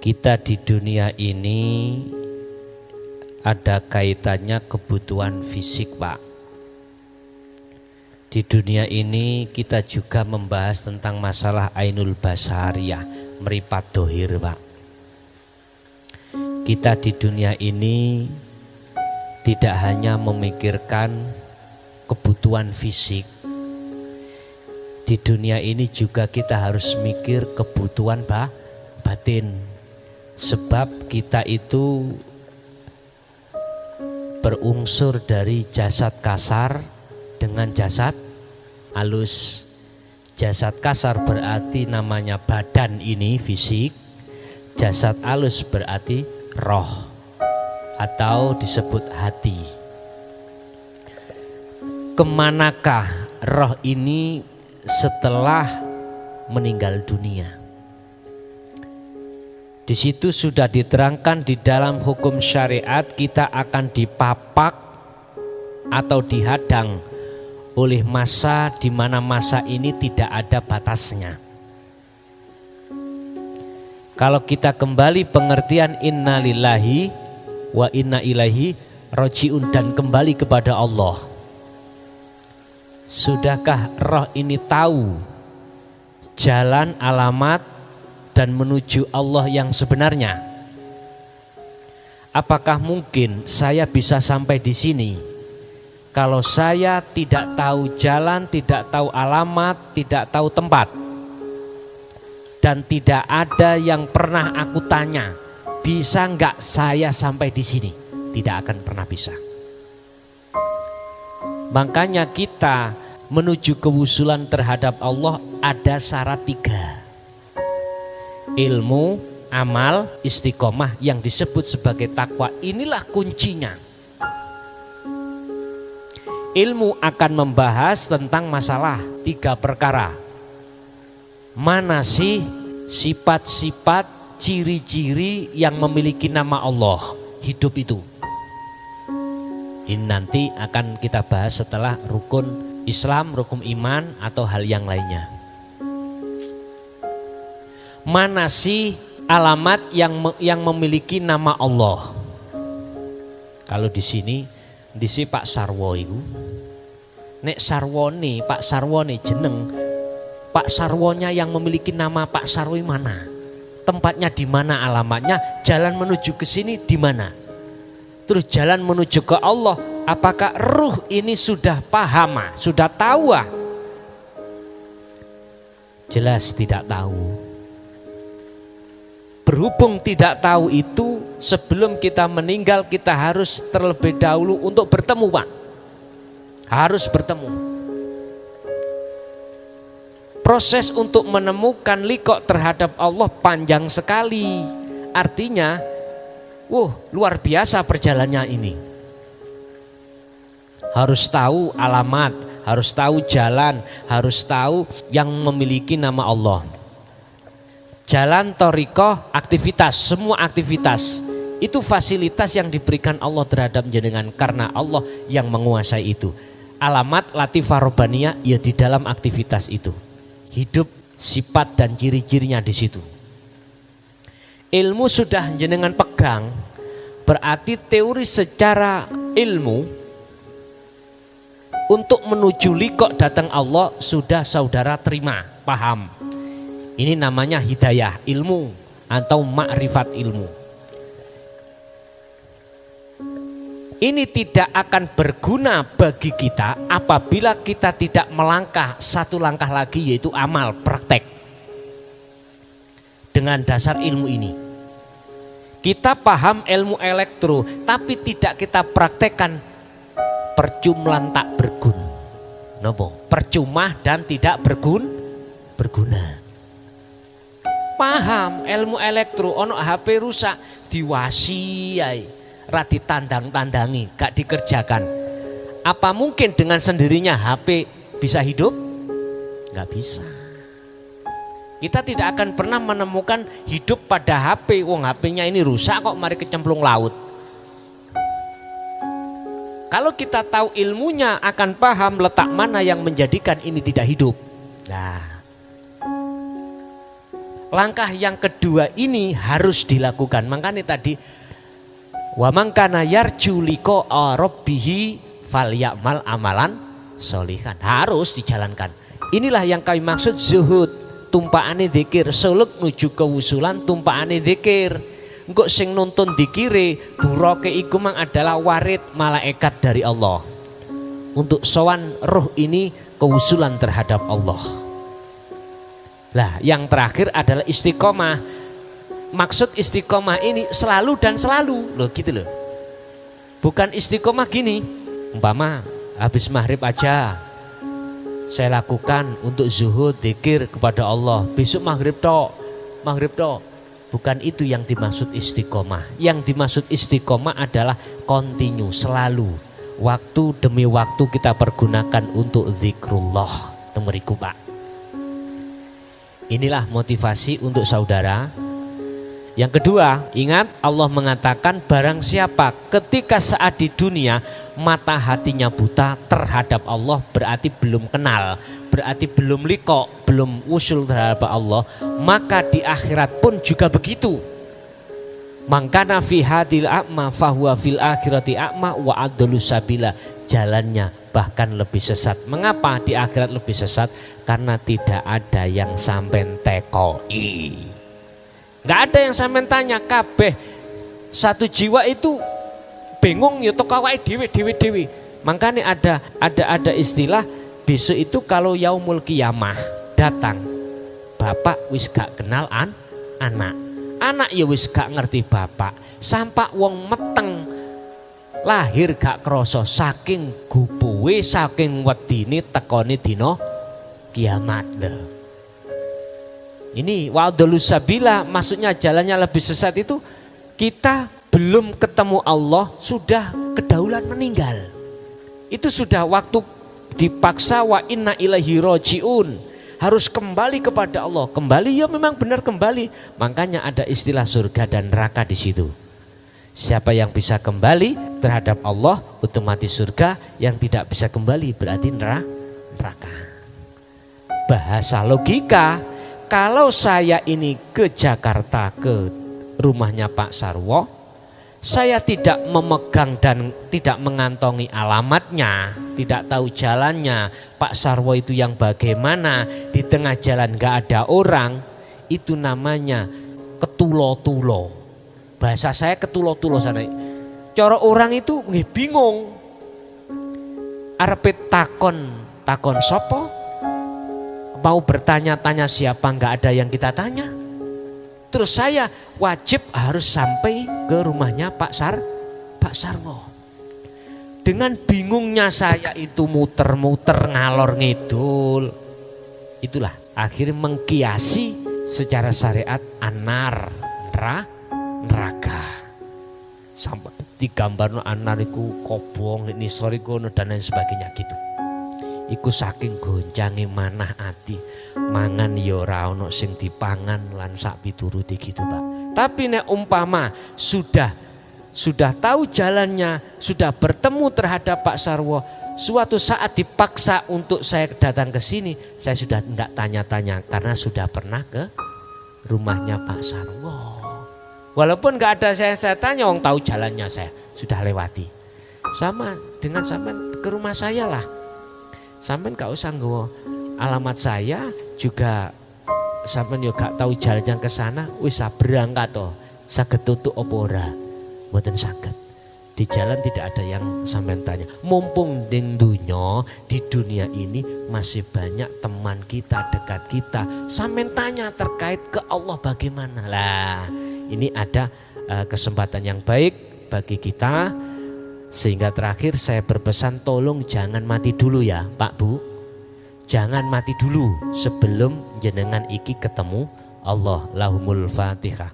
Kita di dunia ini ada kaitannya kebutuhan fisik, Pak. Di dunia ini kita juga membahas tentang masalah ainul basariyah, meripat dohir, Pak. Kita di dunia ini tidak hanya memikirkan kebutuhan fisik. Di dunia ini juga kita harus mikir kebutuhan batin. Sebab kita itu berunsur dari jasad kasar dengan jasad halus. Jasad kasar berarti namanya badan ini fisik. Jasad halus berarti roh atau disebut hati. Kemanakah roh ini setelah meninggal dunia? Di situ sudah diterangkan di dalam hukum syariat kita akan dipapak atau dihadang oleh masa di mana masa ini tidak ada batasnya. Kalau kita kembali pengertian inna lillahi wa inna ilaihi rojiun dan kembali kepada Allah. Sudahkah roh ini tahu jalan, alamat dan menuju Allah yang sebenarnya? Apakah mungkin saya bisa sampai di sini kalau saya tidak tahu jalan, tidak tahu alamat, tidak tahu tempat, dan tidak ada yang pernah aku tanya, bisa nggak saya sampai di sini? Tidak akan pernah bisa. Makanya kita menuju kewusulan terhadap Allah ada syarat 3. Ilmu, amal, istiqomah yang disebut sebagai takwa. Inilah kuncinya. Ilmu akan membahas tentang masalah 3 perkara. Mana sih sifat-sifat, ciri-ciri yang memiliki nama Allah hidup itu? Ini nanti akan kita bahas setelah rukun Islam, rukun iman atau hal yang lainnya. Mana sih alamat yang memiliki nama Allah? Kalau di sini Pak Sarwo itu, nek Sarwone, Pak Sarwone jeneng Pak Sarwonya yang memiliki nama Pak Sarwo mana? Tempatnya di mana, alamatnya, jalan menuju ke sini di mana? Terus jalan menuju ke Allah, apakah ruh ini sudah paham, sudah tahu? Jelas tidak tahu. Berhubung tidak tahu itu, sebelum kita meninggal kita harus terlebih dahulu untuk bertemu, Pak. Harus bertemu. Proses untuk menemukan liqo terhadap Allah panjang sekali. Artinya, luar biasa perjalanannya ini. Harus tahu alamat, harus tahu jalan, harus tahu yang memiliki nama Allah. Jalan, thariqah, aktivitas, semua aktivitas itu fasilitas yang diberikan Allah terhadap jenengan karena Allah yang menguasai itu. Alamat latifah robbaniyah ya di dalam aktivitas itu. Hidup, sifat dan ciri-cirinya di situ. Ilmu sudah jenengan pegang, berarti teori secara ilmu untuk menuju liqo datang Allah sudah saudara terima, paham. Ini namanya hidayah ilmu atau makrifat ilmu. Ini tidak akan berguna bagi kita apabila kita tidak melangkah satu langkah lagi, yaitu amal, praktek. Dengan dasar ilmu ini. Kita paham ilmu elektro, tapi tidak kita praktekkan, percuma tak berguna. Nopo? Percuma dan tidak berguna. Paham ilmu elektro, ono HP rusak diwasiai, ra ditandang-tandangi, gak dikerjakan. Apa mungkin dengan sendirinya HP bisa hidup? Gak bisa. Kita tidak akan pernah menemukan hidup pada HP. Wong HP-nya ini rusak kok, mari kecemplung laut. Kalau kita tahu ilmunya akan paham letak mana yang menjadikan ini tidak hidup. Nah, Langkah yang kedua ini harus dilakukan. Makanya tadi wa man kana yarju liqa'a rabbih falyamal amalan sholihan, harus dijalankan. Inilah yang kami maksud zuhud, tumpakane zikir, suluk nuju kewusulan tumpakane zikir. Engko sing nuntun zikire buroke iku mang adalah warid malaikat dari Allah. Untuk sowan ruh ini kewusulan terhadap Allah. Lah, yang terakhir adalah istiqomah. Maksud istiqomah ini selalu dan selalu, loh gitu loh. Bukan istiqomah gini, umpama habis maghrib aja saya lakukan untuk zuhud, zikir kepada Allah. Besok maghrib tok. Bukan itu yang dimaksud istiqomah. Yang dimaksud istiqomah adalah continue, selalu. Waktu demi waktu kita pergunakan untuk zikrullah. Temeriku Pak. Inilah motivasi untuk saudara. Yang kedua, ingat Allah mengatakan barang siapa ketika saat di dunia mata hatinya buta terhadap Allah, berarti belum kenal, berarti belum liqa, belum usul terhadap Allah, maka di akhirat pun juga begitu. Mangkana fi hadil a'ma fahuwa fil akhirati a'ma wa adlu sabila. Jalannya bahkan lebih sesat. Mengapa di akhirat lebih sesat? Karena tidak ada yang sampean tekoi. Nggak ada yang sampean tanya kabeh. Satu jiwa itu bingung ya tok awake dhewe. Makanya ada istilah besok itu kalau yaumul qiyamah datang, bapak wis gak kenal anak. Anak ya wis gak ngerti bapak. Sampak wong meteng lahir gak kroso saking gupuwe, saking wedine tekone dina kiamat. Ini wa'dalus sabila, maksudnya jalannya lebih sesat itu kita belum ketemu Allah sudah kedaulan meninggal. Itu sudah waktu dipaksa wa inna ilaihi rajiun. Harus kembali kepada Allah. Kembali ya memang benar kembali. Makanya ada istilah surga dan neraka di situ. Siapa yang bisa kembali terhadap Allah otomatis surga, yang tidak bisa kembali berarti neraka. Bahasa logika, kalau saya ini ke Jakarta ke rumahnya Pak Sarwo, saya tidak memegang dan tidak mengantongi alamatnya, tidak tahu jalannya, Pak Sarwo itu yang bagaimana, di tengah jalan gak ada orang, itu namanya ketulo-tulo. Bahasa saya ketulo-tulo sana. Cara orang itu bingung. Arepe takon sopo? Mau bertanya-tanya siapa, gak ada yang kita tanya. Terus saya wajib harus sampai ke rumahnya Pak Sarwo. Dengan bingungnya saya itu muter-muter ngalor ngidul. Itulah akhirnya mengkiasi secara syariat anar neraka. Sampai digambarno anar iku kobong, ini sorry kono dan lain sebagainya gitu. Iku saking goncange manah ati. Mangan ya ora ono sing dipangan lan sak pituruti gitu Pak. Tapi nek umpama sudah tahu jalannya, sudah bertemu terhadap Pak Sarwo, suatu saat dipaksa untuk saya datang ke sini, saya sudah enggak tanya-tanya karena sudah pernah ke rumahnya Pak Sarwo. Walaupun enggak ada saya tanya, wong tahu jalannya saya sudah lewati. Sama dengan sampean ke rumah saya lah. Sampean gak usah nggawa alamat saya, juga sampean yo gak tahu jalan ke sana, wis berangkat to. Saged tutuk apa ora? Mboten saged. Di jalan tidak ada yang sampean tanya. Mumpung ning dunya, di dunia ini masih banyak teman kita, dekat kita. Sampean tanya terkait ke Allah bagaimana? Lah, ini ada kesempatan yang baik bagi kita. Sehingga terakhir saya berpesan tolong jangan mati dulu ya Pak Bu. Jangan mati dulu sebelum jenengan iki ketemu Allah. Lahumul Fatihah.